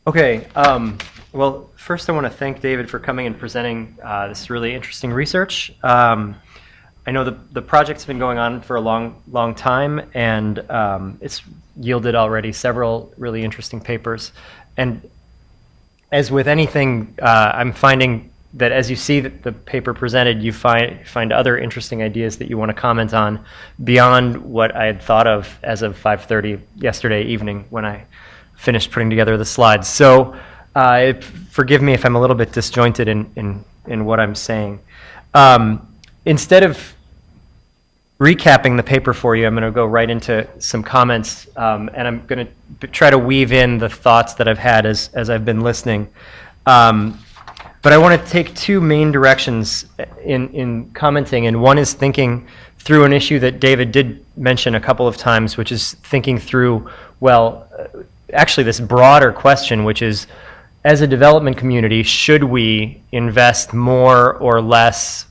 Okay, well, first I want to thank David for coming and presenting this really interesting research. I know the project's been going on for a long time, and it's yielded already several really interesting papers. And as with anything, I'm finding that as you see the paper presented, you find other interesting ideas that you want to comment on beyond what I had thought of as of 5:30 yesterday evening when I finished putting together the slides. So forgive me if I'm a little bit disjointed in what I'm saying. Instead of recapping the paper for you, I'm going to go right into some comments, and I'm going to try to weave in the thoughts that I've had as I've been listening. But I want to take two main directions in commenting, and one is thinking through an issue that David did mention a couple of times, which is thinking through, well, actually this broader question, which is, as a development community, should we invest more or less,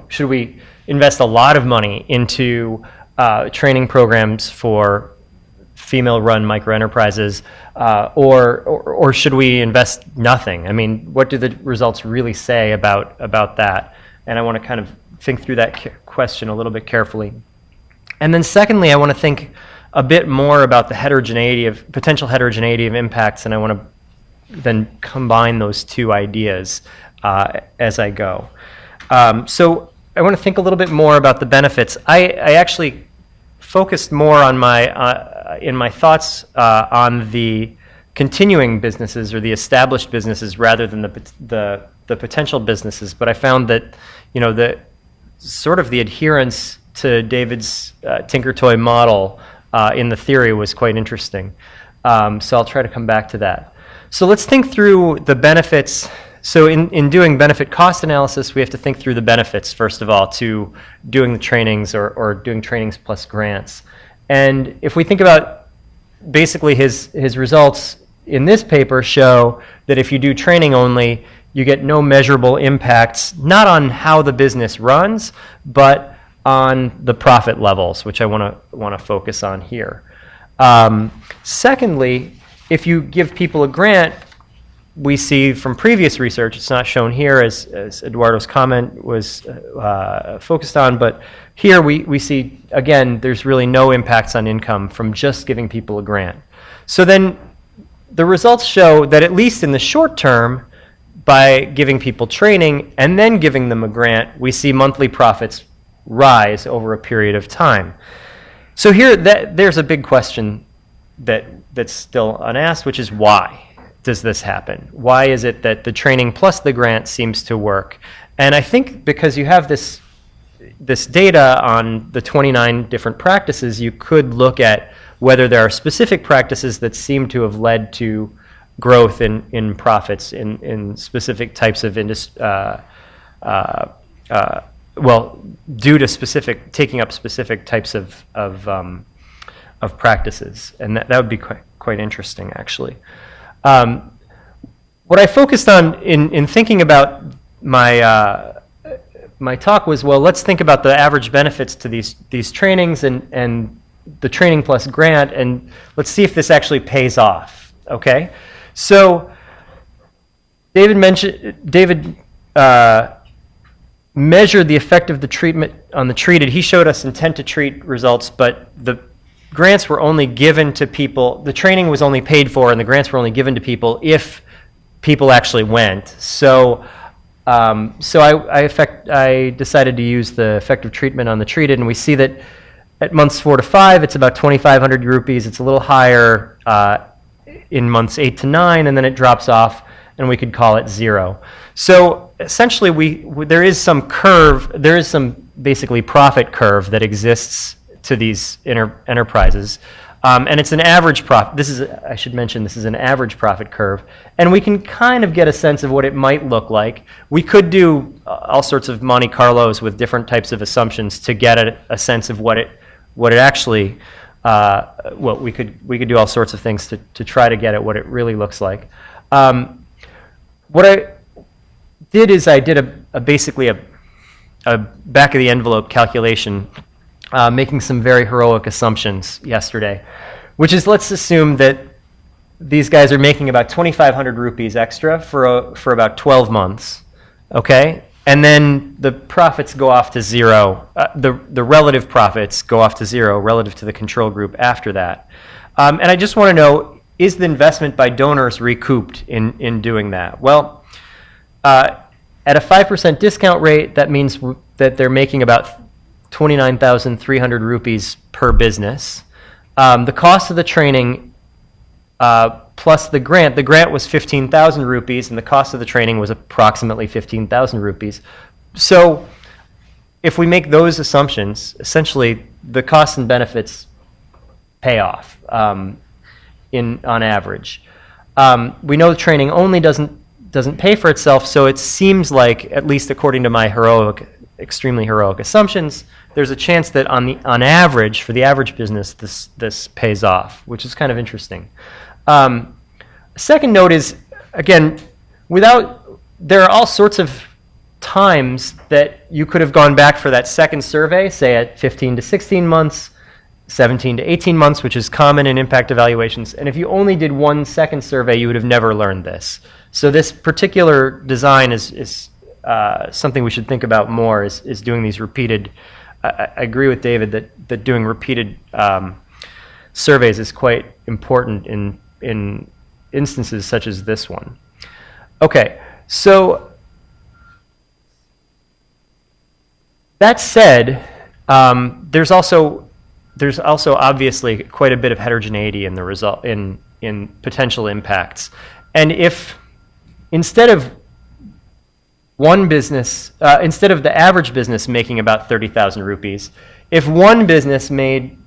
should we invest a lot of money into training programs for female-run microenterprises, or should we invest nothing? I mean, what do the results really say about that? And I want to kind of think through that question a little bit carefully. And then secondly, I want to think a bit more about the potential heterogeneity of impacts, and I want to then combine those two ideas as I go. So I want to think a little bit more about the benefits. I actually focused more on in my thoughts on the continuing businesses or the established businesses rather than the potential businesses. But I found that the sort of the adherence to David's Tinker Toy model in the theory was quite interesting. So I'll try to come back to that. So let's think through the benefits. So in doing benefit cost analysis, we have to think through the benefits, first of all, to doing the trainings or doing trainings plus grants. And if we think about basically his results in this paper show that if you do training only, you get no measurable impacts, not on how the business runs, but on the profit levels, which I want to focus on here. Secondly, if you give people a grant, we see from previous research, it's not shown here as Eduardo's comment was focused on, but here we see, again, there's really no impacts on income from just giving people a grant. So then the results show that at least in the short term, by giving people training and then giving them a grant, we see monthly profits rise over a period of time. So here, there's a big question that's still unasked, which is why does this happen? Why is it that the training plus the grant seems to work? And I think because you have this data on the 29 different practices, you could look at whether there are specific practices that seem to have led to growth in profits in specific types of due to taking up specific types of practices, and that would be quite interesting, actually. What I focused on in thinking about my talk was, well, let's think about the average benefits to these trainings and the training plus grant, and let's see if this actually pays off. Okay, so David measured the effect of the treatment on the treated. He showed us intent to treat results, but the grants were only given to people, the training was only paid for, and the grants were only given to people if people actually went. So I decided to use the effective treatment on the treated, and we see that at months 4 to 5, it's about 2,500 rupees. It's a little higher in months 8 to 9, and then it drops off, and we could call it 0. So essentially, there is some curve, there is some basically profit curve that exists to these enterprises, and it's an average profit. I should mention, this is an average profit curve, and we can kind of get a sense of what it might look like. We could do all sorts of Monte Carlos with different types of assumptions to get a sense of what it actually. We could do all sorts of things to try to get at what it really looks like. What I did is I did basically a back of the envelope calculation, making some very heroic assumptions yesterday, which is, let's assume that these guys are making about 2,500 rupees extra for about 12 months, okay? And then the profits go off to zero. The relative profits go off to zero relative to the control group after that. And I just want to know, is the investment by donors recouped in doing that? Well, at a 5% discount rate, that means that they're making about 29,300 rupees per business. The cost of the training plus the grant was 15,000 rupees, and the cost of the training was approximately 15,000 rupees. So if we make those assumptions, essentially the costs and benefits pay off on average. We know the training only doesn't pay for itself, so it seems like, at least according to my extremely heroic assumptions, there's a chance that on average, for the average business, this pays off, which is kind of interesting. Second note is, again, there are all sorts of times that you could have gone back for that second survey, say at 15 to 16 months, 17 to 18 months, which is common in impact evaluations. And if you only did one second survey, you would have never learned this. So this particular design is something we should think about more, is doing these repeated. I agree with David that doing repeated surveys is quite important in instances such as this one. Okay, so that said, there's also obviously quite a bit of heterogeneity in the result in potential impacts. And if instead of the average business making about 30,000 rupees, if one business made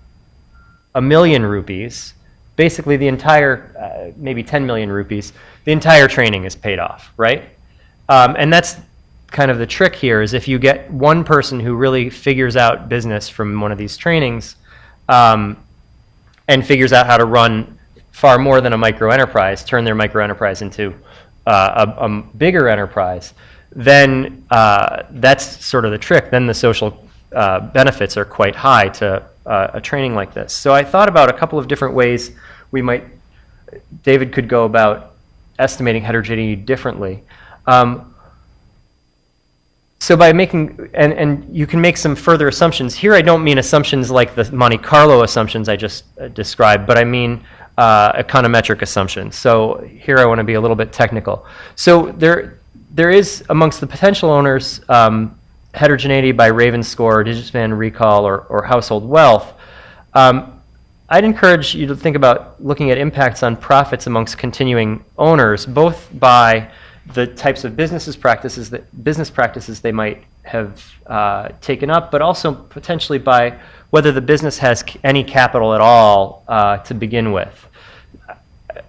1 million rupees, basically the entire, maybe 10 million rupees, the entire training is paid off, right? And that's kind of the trick here, is if you get one person who really figures out business from one of these trainings and figures out how to run far more than a micro enterprise, turn their micro enterprise into a bigger enterprise, then that's sort of the trick. Then the social benefits are quite high to a training like this. So I thought about a couple of different ways David could go about estimating heterogeneity differently. So by making, and you can make some further assumptions. Here I don't mean assumptions like the Monte Carlo assumptions I just described, but I mean econometric assumptions. So here I want to be a little bit technical. So there is, amongst the potential owners, heterogeneity by Raven score, Digispan recall, or household wealth. I'd encourage you to think about looking at impacts on profits amongst continuing owners, both by the types of business practices they might have taken up, but also potentially by whether the business has any capital at all to begin with.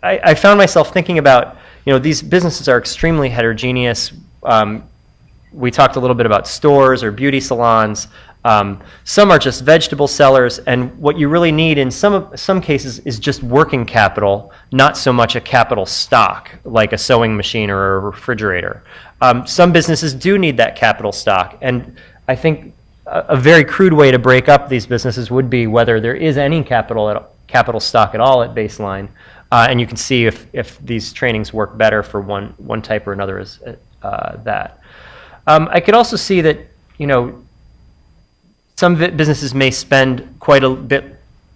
I found myself thinking about, these businesses are extremely heterogeneous. We talked a little bit about stores or beauty salons. Some are just vegetable sellers, and what you really need in some cases is just working capital, not so much a capital stock like a sewing machine or a refrigerator. Some businesses do need that capital stock, and I think a very crude way to break up these businesses would be whether there is any capital stock at all at baseline, and you can see if these trainings work better for one type or another as that. I could also see that some businesses may spend quite a bit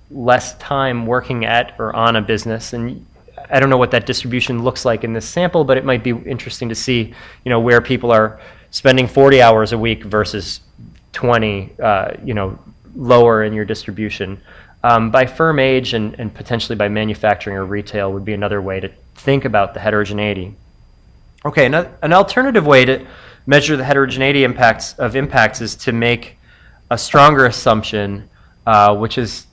less time working at or on a business, and I don't know what that distribution looks like in this sample, but it might be interesting to see, where people are spending 40 hours a week versus 20, lower in your distribution. By firm age and potentially by manufacturing or retail would be another way to think about the heterogeneity. Okay, an alternative way to measure the heterogeneity impacts is to make a stronger assumption, which is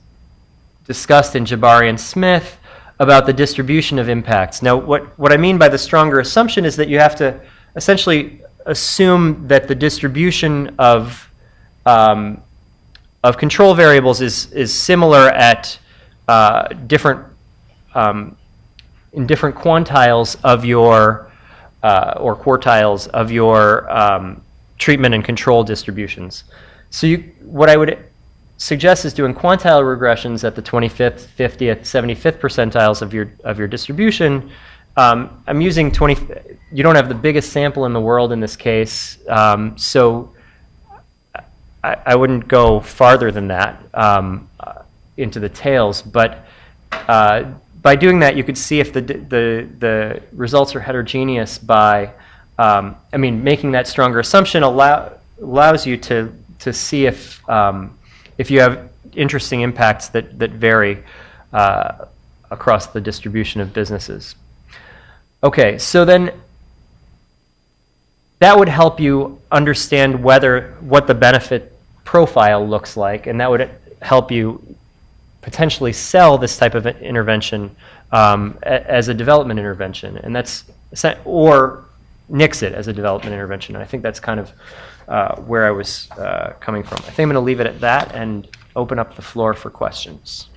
discussed in Jabari and Smith, about the distribution of impacts. Now, what I mean by the stronger assumption is that you have to essentially assume that the distribution of control variables is similar at different in different quantiles of your or quartiles of your treatment and control distributions. So what I would suggests is doing quantile regressions at the 25th, 50th, 75th percentiles of your distribution. I'm using 20. You don't have the biggest sample in the world in this case, so I wouldn't go farther than that into the tails. But by doing that, you could see if the results are heterogeneous by. Making that stronger assumption allows you to see if you have interesting impacts that vary across the distribution of businesses. Okay, so then that would help you understand what the benefit profile looks like, and that would help you potentially sell this type of intervention as a development intervention, and or nix it as a development intervention. And I think that's kind of where I was coming from. I think I'm going to leave it at that and open up the floor for questions.